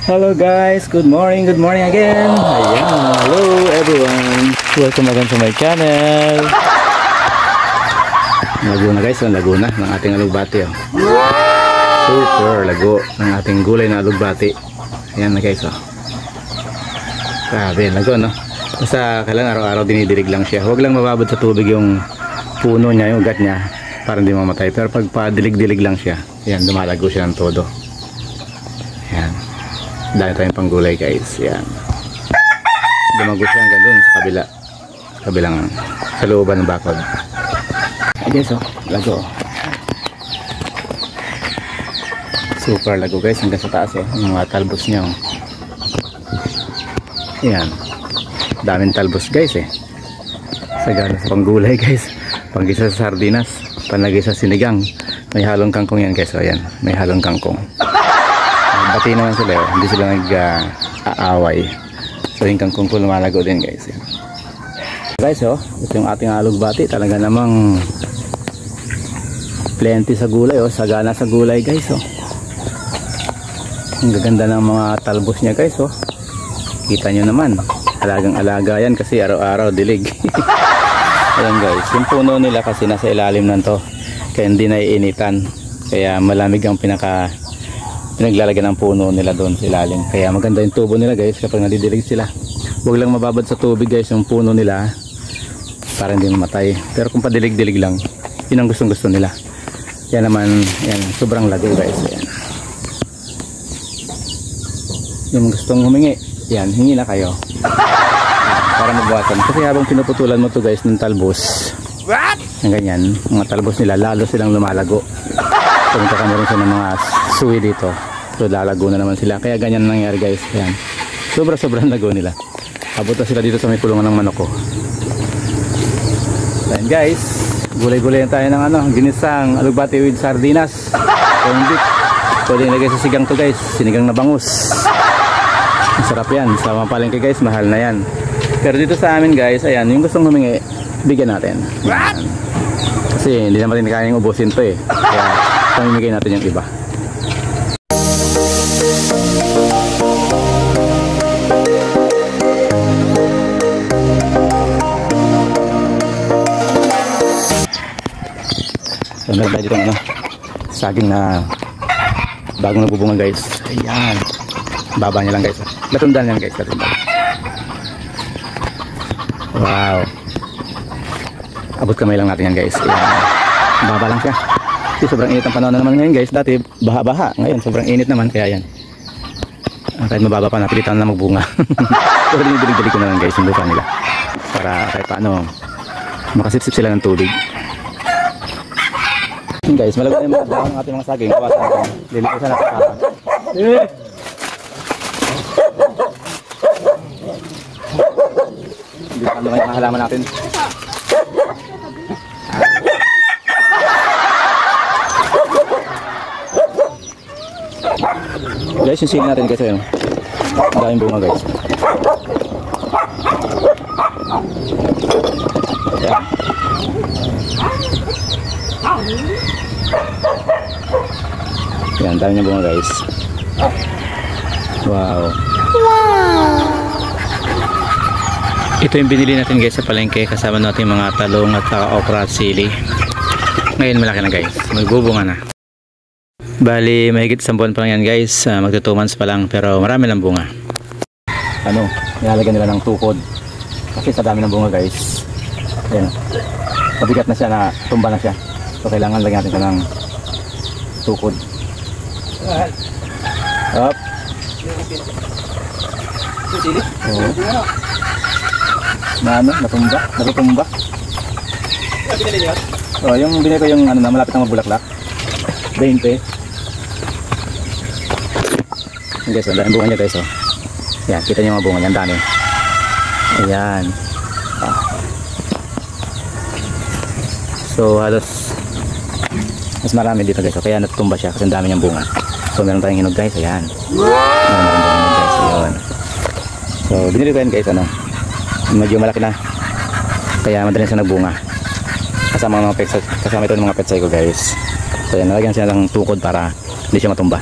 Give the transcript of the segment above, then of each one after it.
Hello guys, good morning again. Ayan, hello everyone. Welcome again to my channel. Laguna guys, ang Laguna ng ating alugbati. Oh. Super lago ng ating gulay na alugbati. Ayan na guys. Oh. Grabe, lago no. Basta kailangan araw-araw dinidilig lang siya. Huwag lang mababad sa tubig yung puno niya, yung ugat niya, para hindi mamatay. Pero pag padilig-dilig lang siya, ayan, lumalago siya ng todo. Ayan. Dahil tayong panggulay guys. Yan. Lumago siya hanggang dun sa kabila. Kabilang sa looban ng bakod. Ay guys oh. Lago. Super lago guys. Hanggang sa taas oh. Yung mga talbos niya oh. Yan. Daming talbos guys eh. Sagana sa panggulay guys. Panggisa sa sardinas. Panlagay sa sinigang. May halong kangkong yan guys. O yan. May halong kangkong. Bati naman sila oh. Hindi sila nag-aaway. So yung kangkong ko lumalago din guys. Yan. Guys oh, ito yung ating alugbati. Talaga namang plenty sa gulay oh. Sagana sa gulay guys oh. Ang gaganda ng mga talbos niya guys oh. Kita nyo naman. Alagang alaga yan kasi araw-araw dilig. Ayan guys, yung puno nila kasi nasa ilalim nan to. Kaya hindi naiinitan. Kaya malamig ang pinaglalagyan ng puno nila doon sa ilalim. Kaya maganda yung tubo nila guys kapag nadidilig sila. Huwag lang mababad sa tubig guys yung puno nila para hindi mamatay. Pero kung padilig-dilig lang, yun ang gustong-gusto nila. Yan naman, yan, sobrang lago guys. Yan. Yung gustong humingi, yan, hingi na kayo. Yan, para mabuhasan. Kasi habang pinuputulan mo to guys ng talbos, yung ganyan, mga talbos nila, lalo silang lumalago. So magkakameron siya ng mga suwi dito. So lalago na naman sila. Kaya ganyan nangyari guys. Ayan. Sobrang lago nila. Abot na sila dito sa may kulungan ng manok ko. Ayan guys. Gulay-gulay tayo ng ginisang alugbati with sardinas. Pwede nilagay sa sigang to guys. Sinigang na bangus. Masarap yan. Sa mapalengke guys, mahal na yan. Pero dito sa amin guys, ayan, yung gustong humingi, bigyan natin. Ayan. Kasi hindi naman kayang ubusin to eh. Kaya pamimigay natin yung iba. So nagdala dito saging na bagong nagbubunga guys. Ayan. Baba niya lang guys. Latundan yan guys. Latundan. Wow. Abot kamay lang natin yan guys. Ayan. Baba lang siya. Kasi sobrang init ang panahon na naman ngayon guys. Dati baha-baha. Ngayon sobrang init naman. Kaya yan. Kahit mababa pa napilitan na magbunga. Pero dinidilig-dilig ko na lang guys yung lupa nila. Para kahit paano makasipsip sila ng tubig. Guys, malago na yung mga dahon ng ating mga saging. Kawasan natin. Lilikusan natin kapan. Hindi pa naman yung halaman natin. Guys, yung sili natin guys ayun. Daming bunga guys. Ayan. Ayan, dami niya bunga guys. Wow. Ito yung binili natin guys sa palengke. Kasama natin mga talong at okra at sili. Ngayon malaki na guys. Magbubunga na. Bali, mahigit 10 buwan pa lang yan guys. Magto 2 months pa lang pero marami ng bunga. Nilalagyan nila ng tukod. Kasi sa dami ng bunga guys. Ayan. Mabigat na siya na tumba na siya. So kailangan lagyan natin siya ng tukod. Up. Natumba. Oh, yung binili ko yung na malapit na magbulaklak. 20. Guys, ang bunga niya guys oh. Yan, kita niyo mga bunga niya, ang dami. Ayan. So halos mas marami dito guys. Kaya natutumba siya kasi ang dami niyang bunga. So meron tayong hinog guys. Ayan. Meron hinog guys. Ayan. So binili ko yan guys medyo malaki na. Kaya madaling siya nagbunga. Kasama mga petsay. Kasama ito ng mga petsay ko guys. So yan, nalagyan siya ng tukod para hindi siya matumba.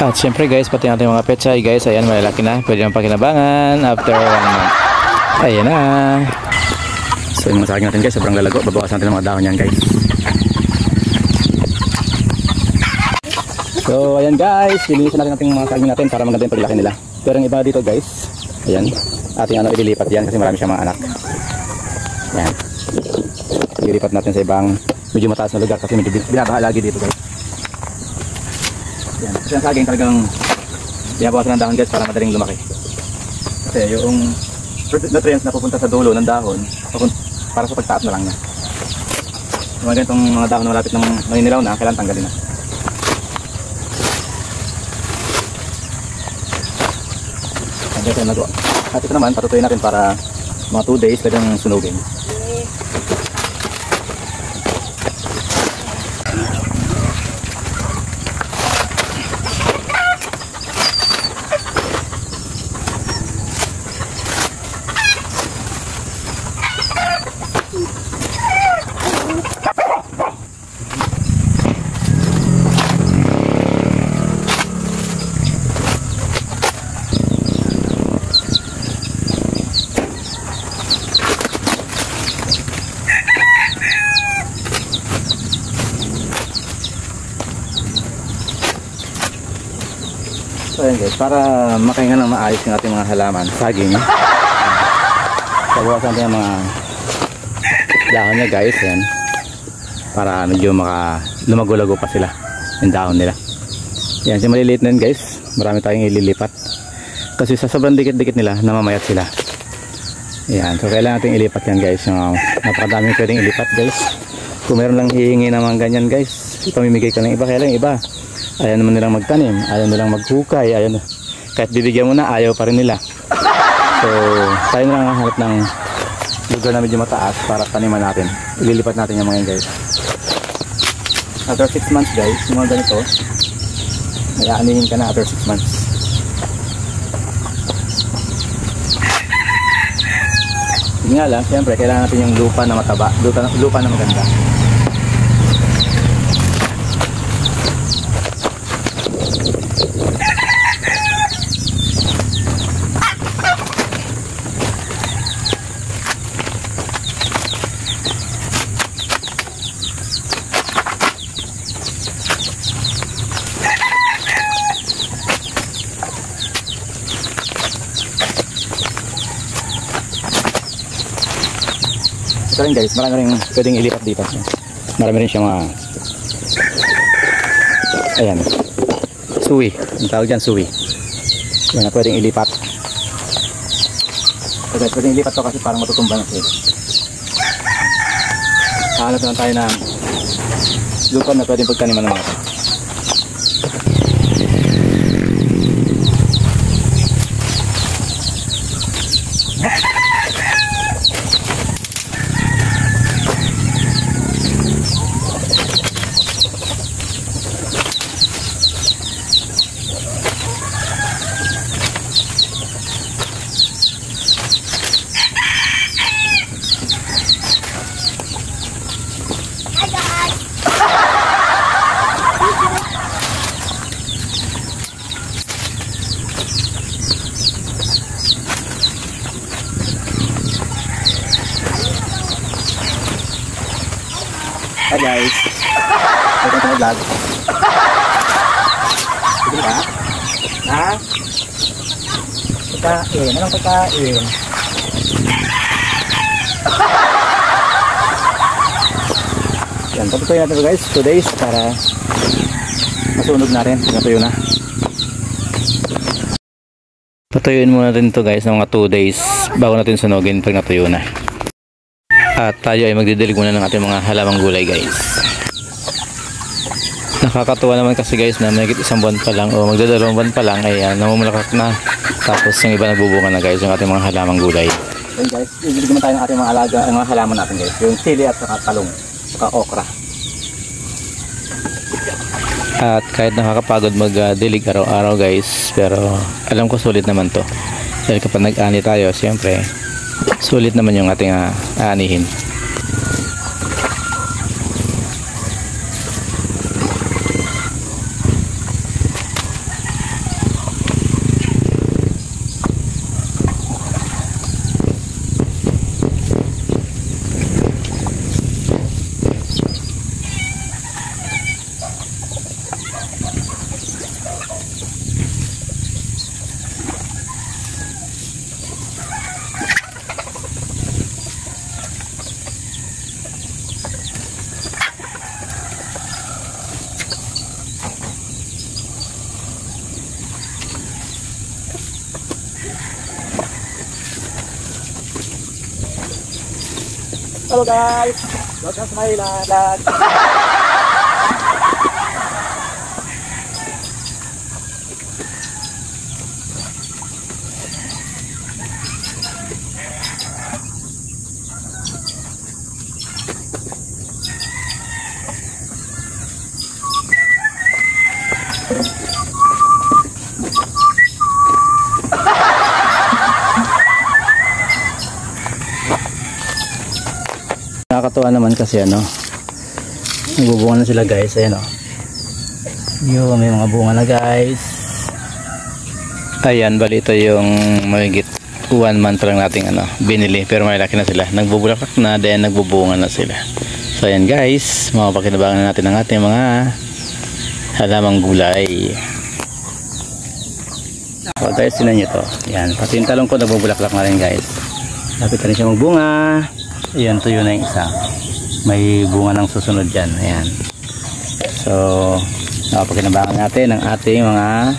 At syempre guys, pati natin mga pechay guys, ayan, malalaki na, pwede nang pakinabangan after 1 month. Ayan na. So yung mga saging natin guys, sobrang lalago, babawasan natin ang mga dahon yan guys. So ayan guys, lilinisan natin mga saging natin para maganda yung paglaki nila. Pero yung iba dito guys, ayan, ating ililipat yan kasi marami siyang mga anak. Ayan, ililipat natin sa ibang medyo mataas na lugar kasi medyo binabaha lagi dito guys. Yan. Kasi ang saging talagang binabawasan ng dahon guys para madaling lumaki. Kasi yung nutrients na pupunta sa dulo ng dahon para sa pagtaas na lang niya. Yung mga ganitong mga dahon na malapit ng naninilaw na, kailangan tanggalin na. At ito naman patutuyin natin para mga 2 days pwedeng sunugin. So ayan guys, para makahinga ng maayos yung ating mga halaman, saging. Bawasan natin yung mga dahon niya guys, yan. Para medyo lumago-lago pa sila, yung dahon nila. Yan, si maliliit na yun guys, marami tayong ililipat. Kasi sa sobrang dikit-dikit nila, namamayat sila. Yan, so kailangan natin ilipat yan guys. Napakadaming pwedeng ilipat guys. Kung meron lang hihingi naman ganyan guys, ipamimigay ka ng iba, kaya lang iba. Ayaw naman nilang magtanim, ayaw nilang maghukay, kahit bibigyan mo na, ayaw pa rin nila. So, tayo na lang hanap ng lugar na medyo mataas para taniman natin. Ililipat natin yung mga yun guys. After 6 months guys, yung mga ganito, may aanihin ka na after 6 months. Sige nga lang, siyempre, kailangan natin yung lupa na mataba, lupa na maganda. Ito rin guys, marami rin pwedeng ilipat dito. Marami rin siyang ayan, suwi, ang tawag dyan suwi. Yan na pwedeng ilipat. So guys, pwedeng ilipat to kasi parang matutumba na siya. Hahanap naman tayo ng lupa na pwedeng pagtaniman ng mga ito. Hi guys, welcome to my vlog. Sige ba? Ha? Pagkain, anong pagkain? Yan, patutuyin natin ito guys, 2 days para masunog na rin, natuyo na. Patuyuin muna rin ito guys ng mga 2 days bago natin sunugin pag natuyo na. At tayo ay magdidilig muna ng ating mga halamang gulay guys. Nakakatuwa naman kasi guys na may 1 buwan pa lang o magdadalawang buwan pa lang ay namumulaklak na. Tapos yung iba nagbubunga na guys yung ating mga halamang gulay. Ayun guys, didilig naman tayo ng ating mga alaga, ang mga halaman natin guys. Yung sili at saka talong, saka okra. At kahit nakakapagod magdilig araw-araw guys, pero alam ko sulit naman to. Dahil kapag nag-ani tayo, siyempre sulit naman yung ating aanihin. Hello guys! Welcome sa Maynila. Nakakatuwa naman kasi nagbubunga na sila guys. Ayan yun, may mga bunga na guys. Ayan, bali ito yung mahigit 1 month lang nating binili, pero malaki na sila, nagbubulaklak na, then nagbubunga na sila. So ayan guys, mapapakinabangan na natin ang ating mga halamang gulay. So guys, tinan nyo to. Ayan, pati yung talong ko nagbubulaklak na rin guys. Lapit na rin siya magbunga. Ayan, tuyo na yung isa. May bunga ng susunod dyan. Ayan. So, napapakinabangan natin ang ating mga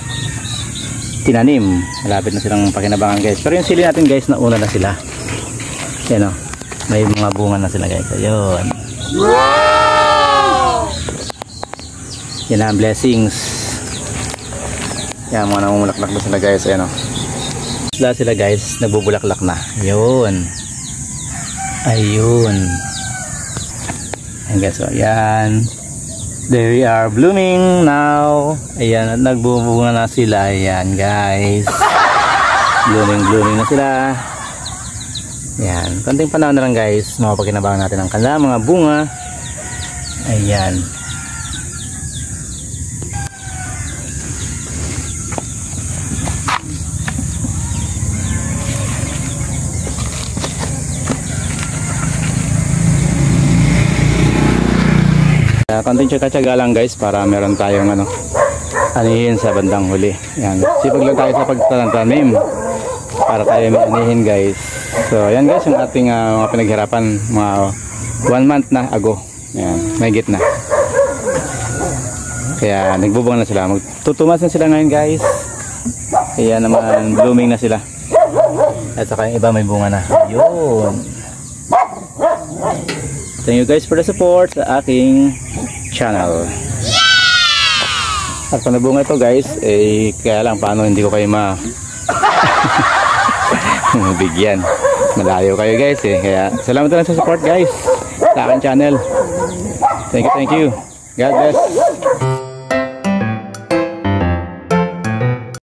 tinanim. Malapit na silang pakinabangan guys. Pero yung sili natin guys, nauna na sila. Ayan may mga bunga na sila guys. Ayun. Wow! Yan ang blessings. Yan, mga namumulaklak na sila guys. Ayan sila guys, nagbubulaklak na. Ayun. Ayun. Ayan guys, so ayan. They are blooming now. Ayan, at nagbubunga na sila. Ayan guys. Blooming na sila. Ayan, konting panahon na lang guys, mapapakinabangan natin ang kanilang mga bunga. Ayan. Konting tsaga-tsaga lang guys para meron tayong anihin sa bandang huli. Yan. Sipag lang tayo sa pagtatanim para tayo may anihin guys. So ayan guys, yung ating mga pinaghirapan mga 1 month na ago. Yan, may git na. Kaya nagbubunga na sila. Magtutumas na sila ngayon guys. Kaya naman blooming na sila. At saka yung iba may bunga na. Yun. Thank you guys for the support sa aking channel. At panabunga ito guys, kaya lang paano hindi ko kayo bigyan. Malayo kayo guys Kaya salamat na lang sa support guys sa aking channel. Thank you. God bless.